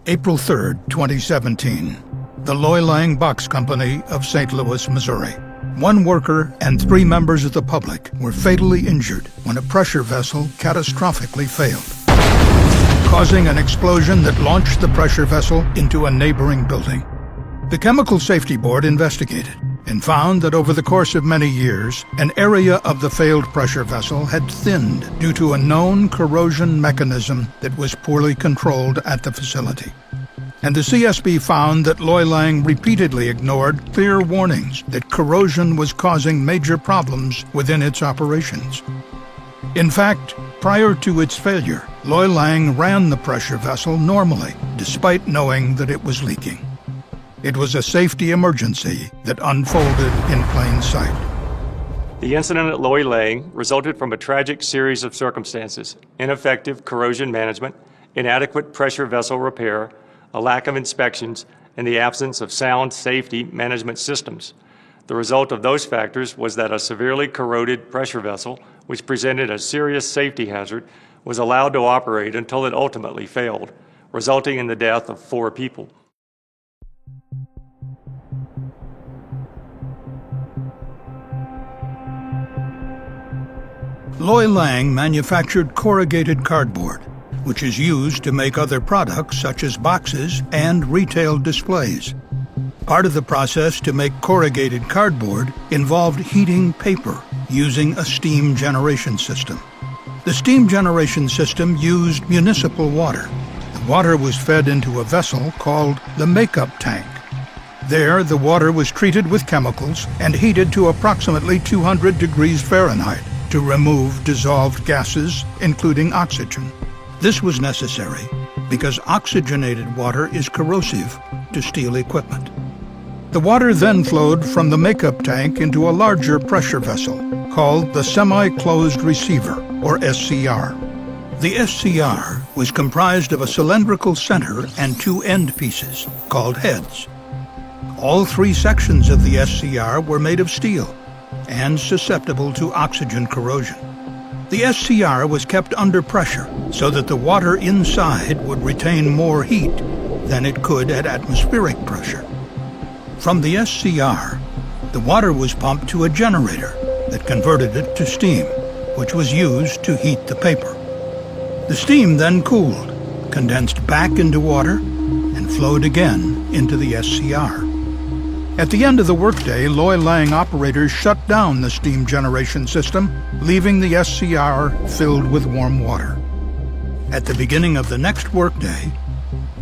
April 3, 2017. The Loy-Lange Box Company of St. Louis, Missouri. One worker and 3 members of the public were fatally injured when a pressure vessel catastrophically failed, causing an explosion that launched the pressure vessel into a neighboring building. The Chemical Safety Board investigated and found that over the course of many years, an area of the failed pressure vessel had thinned due to a known corrosion mechanism that was poorly controlled at the facility. And the CSB found that Loy-Lange repeatedly ignored clear warnings that corrosion was causing major problems within its operations. In fact, prior to its failure, Loy-Lange ran the pressure vessel normally, despite knowing that it was leaking. It was a safety emergency that unfolded in plain sight. The incident at Loy-Lange resulted from a tragic series of circumstances: ineffective corrosion management, inadequate pressure vessel repair, a lack of inspections, and the absence of sound safety management systems. The result of those factors was that a severely corroded pressure vessel, which presented a serious safety hazard, was allowed to operate until it ultimately failed, resulting in the death of 4 people. Loy-Lange manufactured corrugated cardboard, which is used to make other products such as boxes and retail displays. Part of the process to make corrugated cardboard involved heating paper using a steam generation system. The steam generation system used municipal water. The water was fed into a vessel called the makeup tank. There, the water was treated with chemicals and heated to approximately 200 degrees Fahrenheit to remove dissolved gases, including oxygen. This was necessary because oxygenated water is corrosive to steel equipment. The water then flowed from the makeup tank into a larger pressure vessel called the semi-closed receiver, or SCR. The SCR was comprised of a cylindrical center and 2 end pieces, called heads. All 3 sections of the SCR were made of steel and susceptible to oxygen corrosion. The SCR was kept under pressure so that the water inside would retain more heat than it could at atmospheric pressure. From the SCR, the water was pumped to a generator that converted it to steam, which was used to heat the paper. The steam then cooled, condensed back into water, and flowed again into the SCR. At the end of the workday, Loy-Lange operators shut down the steam generation system, leaving the SCR filled with warm water. At the beginning of the next workday,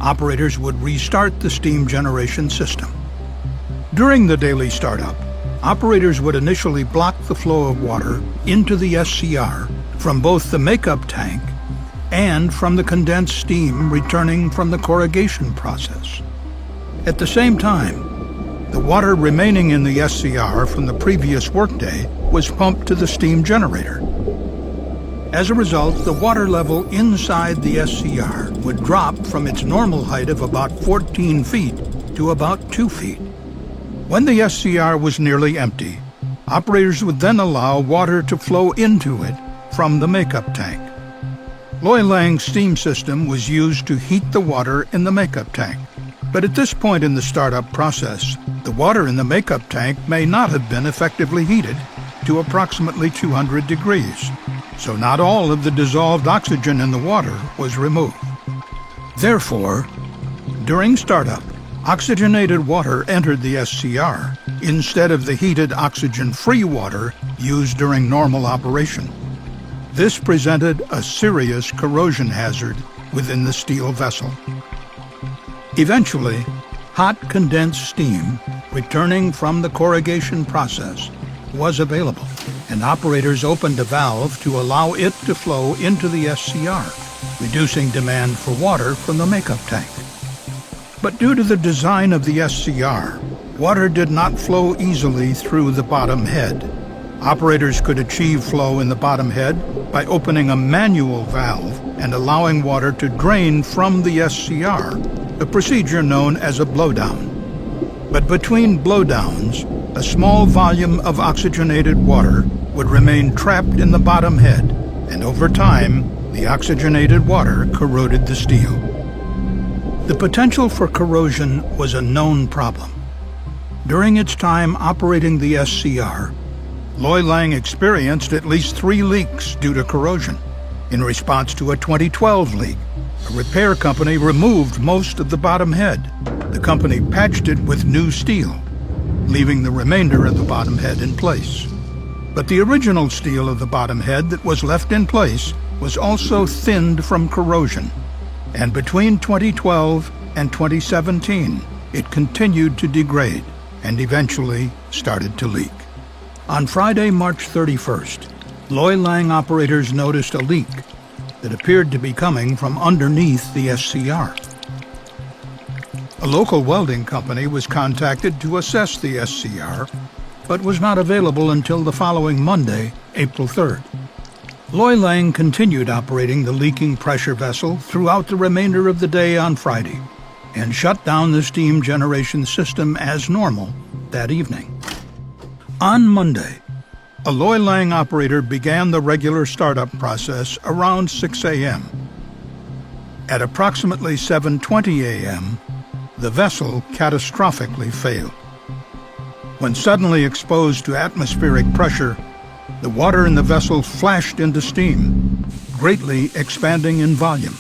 operators would restart the steam generation system. During the daily startup, operators would initially block the flow of water into the SCR from both the makeup tank and from the condensed steam returning from the corrugation process. At the same time, the water remaining in the SCR from the previous workday was pumped to the steam generator. As a result, the water level inside the SCR would drop from its normal height of about 14 feet to about 2 feet. When the SCR was nearly empty, operators would then allow water to flow into it from the makeup tank. Loy-Lange's steam system was used to heat the water in the makeup tank. But at this point in the startup process, the water in the makeup tank may not have been effectively heated to approximately 200 degrees, so not all of the dissolved oxygen in the water was removed. Therefore, during startup, oxygenated water entered the SCR instead of the heated oxygen-free water used during normal operation. This presented a serious corrosion hazard within the steel vessel. Eventually, hot condensed steam returning from the corrugation process was available, and operators opened a valve to allow it to flow into the SCR, reducing demand for water from the makeup tank. But due to the design of the SCR, water did not flow easily through the bottom head. Operators could achieve flow in the bottom head by opening a manual valve and allowing water to drain from the SCR, a procedure known as a blowdown. But between blowdowns, a small volume of oxygenated water would remain trapped in the bottom head, and over time, the oxygenated water corroded the steel. The potential for corrosion was a known problem. During its time operating the SCR, Loy-Lange experienced at least 3 leaks due to corrosion. In response to a 2012 leak, a repair company removed most of the bottom head. The company patched it with new steel, leaving the remainder of the bottom head in place. But the original steel of the bottom head that was left in place was also thinned from corrosion, and between 2012 and 2017, it continued to degrade and eventually started to leak. On Friday, March 31st, Loy-Lange operators noticed a leak that appeared to be coming from underneath the SCR. A local welding company was contacted to assess the SCR, but was not available until the following Monday, April 3rd. Loy-Lange continued operating the leaking pressure vessel throughout the remainder of the day on Friday, and shut down the steam generation system as normal that evening. On Monday, a Loy-Lange operator began the regular startup process around 6 a.m. At approximately 7:20 a.m., the vessel catastrophically failed. When suddenly exposed to atmospheric pressure, the water in the vessel flashed into steam, greatly expanding in volume.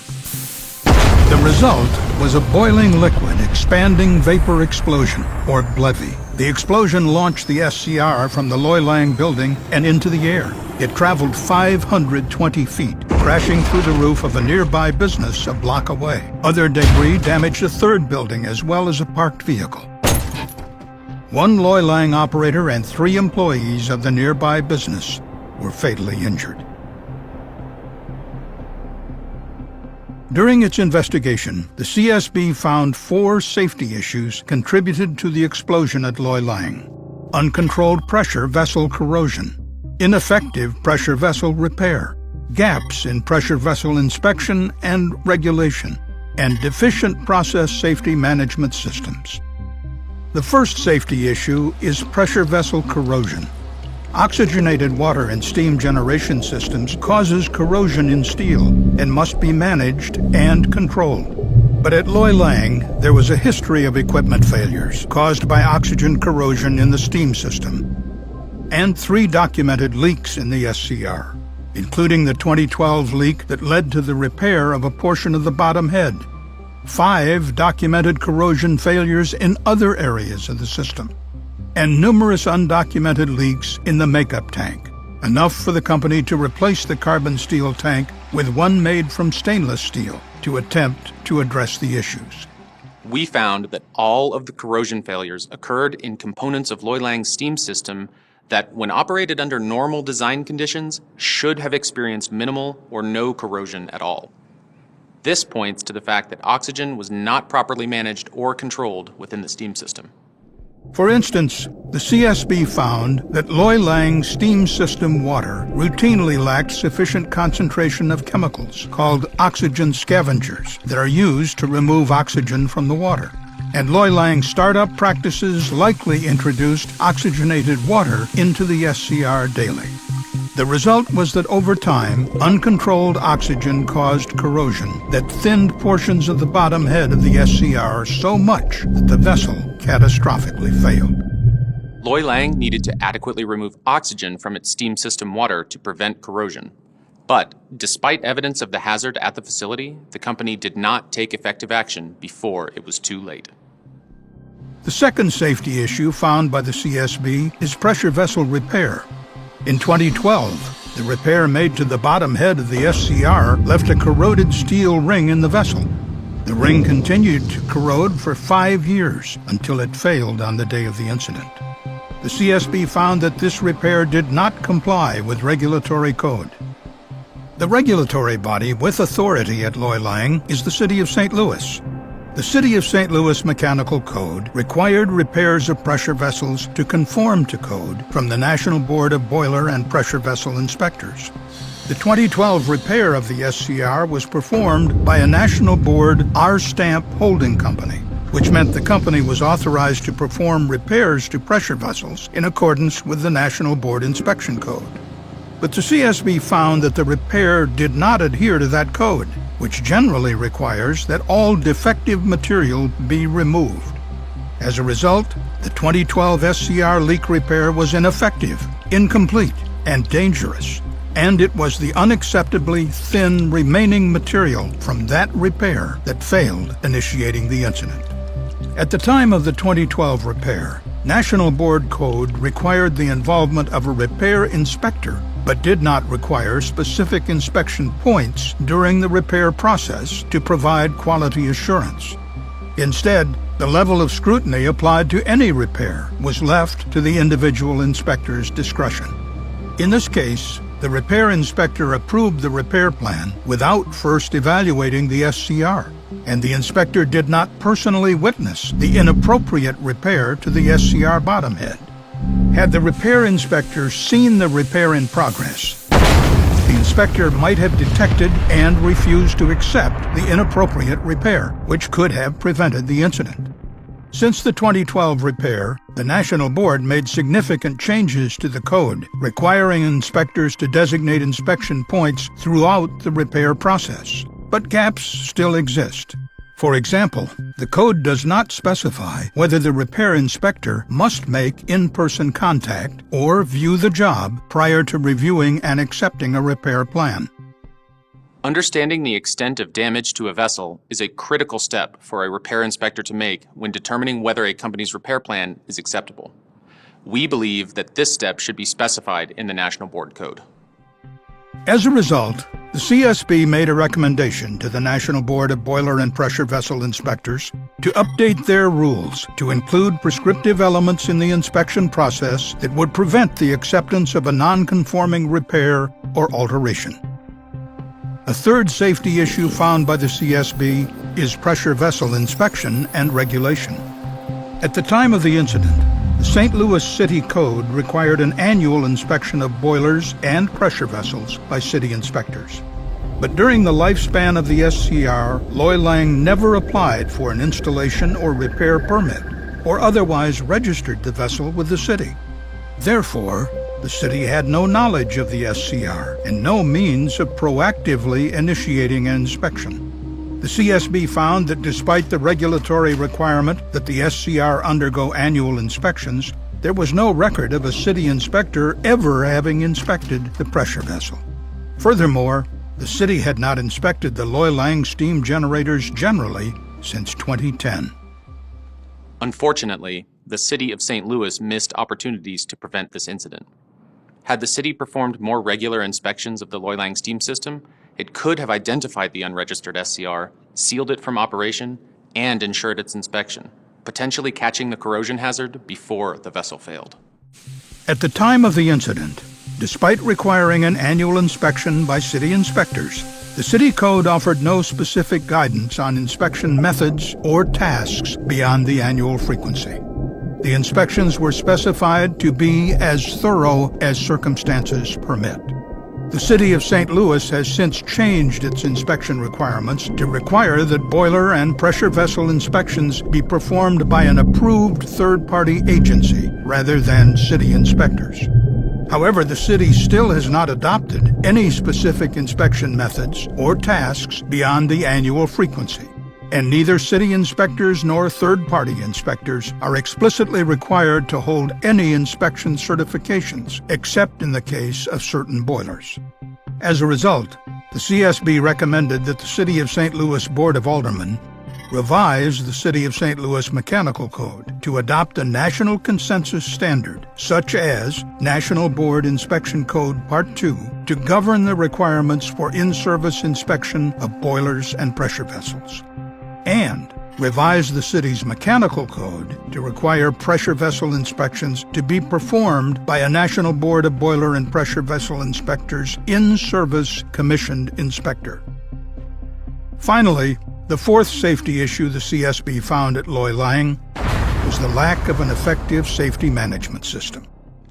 The result was a boiling liquid expanding vapor explosion, or BLEVE. The explosion launched the SCR from the Loy-Lange building and into the air. It traveled 520 feet, crashing through the roof of a nearby business a block away. Other debris damaged a third building as well as a parked vehicle. 1 Loy-Lange operator and 3 employees of the nearby business were fatally injured. During its investigation, the CSB found 4 safety issues contributed to the explosion at Loy-Lange: uncontrolled pressure vessel corrosion, ineffective pressure vessel repair, gaps in pressure vessel inspection and regulation, and deficient process safety management systems. The first safety issue is pressure vessel corrosion. Oxygenated water in steam generation systems causes corrosion in steel and must be managed and controlled. But at Loy-Lange, there was a history of equipment failures caused by oxygen corrosion in the steam system, and 3 documented leaks in the SCR, including the 2012 leak that led to the repair of a portion of the bottom head. 5 documented corrosion failures in other areas of the system, and numerous undocumented leaks in the makeup tank, enough for the company to replace the carbon steel tank with one made from stainless steel to attempt to address the issues. We found that all of the corrosion failures occurred in components of Loy-Lange's steam system that, when operated under normal design conditions, should have experienced minimal or no corrosion at all. This points to the fact that oxygen was not properly managed or controlled within the steam system. For instance, the CSB found that Loy-Lange steam system water routinely lacked sufficient concentration of chemicals called oxygen scavengers that are used to remove oxygen from the water. And Loy-Lange startup practices likely introduced oxygenated water into the SCR daily. The result was that over time, uncontrolled oxygen caused corrosion that thinned portions of the bottom head of the SCR so much that the vessel catastrophically failed. Loy-Lange needed to adequately remove oxygen from its steam system water to prevent corrosion. But, despite evidence of the hazard at the facility, the company did not take effective action before it was too late. The second safety issue found by the CSB is pressure vessel repair. In 2012, the repair made to the bottom head of the SCR left a corroded steel ring in the vessel. The ring continued to corrode for 5 years until it failed on the day of the incident. The CSB found that this repair did not comply with regulatory code. The regulatory body with authority at Loy-Lange is the City of St. Louis. The City of St. Louis Mechanical Code required repairs of pressure vessels to conform to code from the National Board of Boiler and Pressure Vessel Inspectors. The 2012 repair of the SCR was performed by a National Board R-Stamp holding company, which meant the company was authorized to perform repairs to pressure vessels in accordance with the National Board Inspection Code. But the CSB found that the repair did not adhere to that code, which generally requires that all defective material be removed. As a result, the 2012 SCR leak repair was ineffective, incomplete, and dangerous, and it was the unacceptably thin remaining material from that repair that failed, initiating the incident. At the time of the 2012 repair, National Board Code required the involvement of a repair inspector, but did not require specific inspection points during the repair process to provide quality assurance. Instead, the level of scrutiny applied to any repair was left to the individual inspector's discretion. In this case, the repair inspector approved the repair plan without first evaluating the SCR, and the inspector did not personally witness the inappropriate repair to the SCR bottom head. Had the repair inspector seen the repair in progress, the inspector might have detected and refused to accept the inappropriate repair, which could have prevented the incident. Since the 2012 repair, the National Board made significant changes to the code, requiring inspectors to designate inspection points throughout the repair process. But gaps still exist. For example, the code does not specify whether the repair inspector must make in-person contact or view the job prior to reviewing and accepting a repair plan. Understanding the extent of damage to a vessel is a critical step for a repair inspector to make when determining whether a company's repair plan is acceptable. We believe that this step should be specified in the National Board Code. As a result, the CSB made a recommendation to the National Board of Boiler and Pressure Vessel Inspectors to update their rules to include prescriptive elements in the inspection process that would prevent the acceptance of a non-conforming repair or alteration. A third safety issue found by the CSB is pressure vessel inspection and regulation. At the time of the incident, the St. Louis City Code required an annual inspection of boilers and pressure vessels by city inspectors. But during the lifespan of the SCR, Loy-Lange never applied for an installation or repair permit, or otherwise registered the vessel with the city. Therefore, the city had no knowledge of the SCR and no means of proactively initiating an inspection. The CSB found that despite the regulatory requirement that the SCR undergo annual inspections, there was no record of a city inspector ever having inspected the pressure vessel. Furthermore, the city had not inspected the Loy-Lange steam generators generally since 2010. Unfortunately, the city of St. Louis missed opportunities to prevent this incident. Had the city performed more regular inspections of the Loy-Lange steam system, it could have identified the unregistered SCR, sealed it from operation, and ensured its inspection, potentially catching the corrosion hazard before the vessel failed. At the time of the incident, despite requiring an annual inspection by city inspectors, the city code offered no specific guidance on inspection methods or tasks beyond the annual frequency. The inspections were specified to be as thorough as circumstances permit. The City of St. Louis has since changed its inspection requirements to require that boiler and pressure vessel inspections be performed by an approved third-party agency rather than city inspectors. However, the city still has not adopted any specific inspection methods or tasks beyond the annual frequency, and neither city inspectors nor third-party inspectors are explicitly required to hold any inspection certifications, except in the case of certain boilers. As a result, the CSB recommended that the City of St. Louis Board of Aldermen revise the City of St. Louis Mechanical Code to adopt a national consensus standard, such as National Board Inspection Code Part 2, to govern the requirements for in-service inspection of boilers and pressure vessels, and revise the city's mechanical code to require pressure vessel inspections to be performed by a National Board of Boiler and Pressure Vessel Inspectors in-service commissioned inspector. Finally, the fourth safety issue the CSB found at Loy-Lange was the lack of an effective safety management system.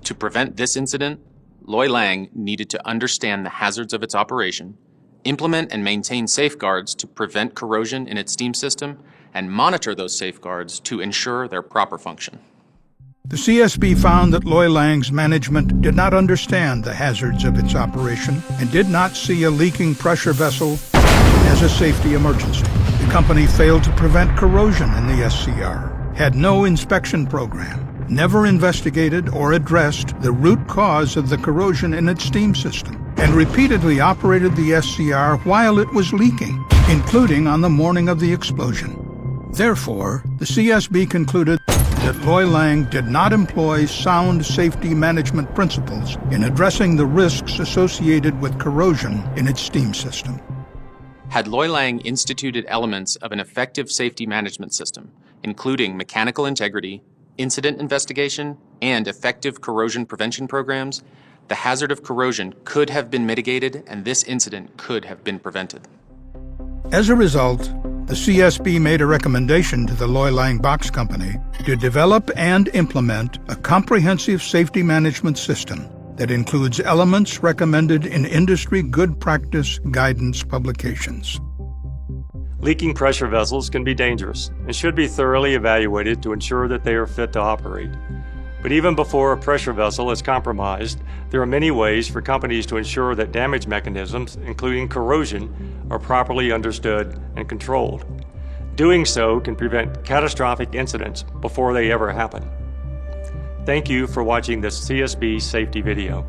To prevent this incident, Loy-Lange needed to understand the hazards of its operation, implement and maintain safeguards to prevent corrosion in its steam system, and monitor those safeguards to ensure their proper function. The CSB found that Loy-Lange's management did not understand the hazards of its operation and did not see a leaking pressure vessel as a safety emergency. The company failed to prevent corrosion in the SCR, had no inspection program, never investigated or addressed the root cause of the corrosion in its steam system, and repeatedly operated the SCR while it was leaking, including on the morning of the explosion. Therefore, the CSB concluded that Loy-Lange did not employ sound safety management principles in addressing the risks associated with corrosion in its steam system. Had Loy-Lange instituted elements of an effective safety management system, including mechanical integrity, incident investigation, and effective corrosion prevention programs, the hazard of corrosion could have been mitigated and this incident could have been prevented. As a result, the CSB made a recommendation to the Loy-Lange Box Company to develop and implement a comprehensive safety management system that includes elements recommended in industry good practice guidance publications. Leaking pressure vessels can be dangerous and should be thoroughly evaluated to ensure that they are fit to operate. But even before a pressure vessel is compromised, there are many ways for companies to ensure that damage mechanisms, including corrosion, are properly understood and controlled. Doing so can prevent catastrophic incidents before they ever happen. Thank you for watching this CSB safety video.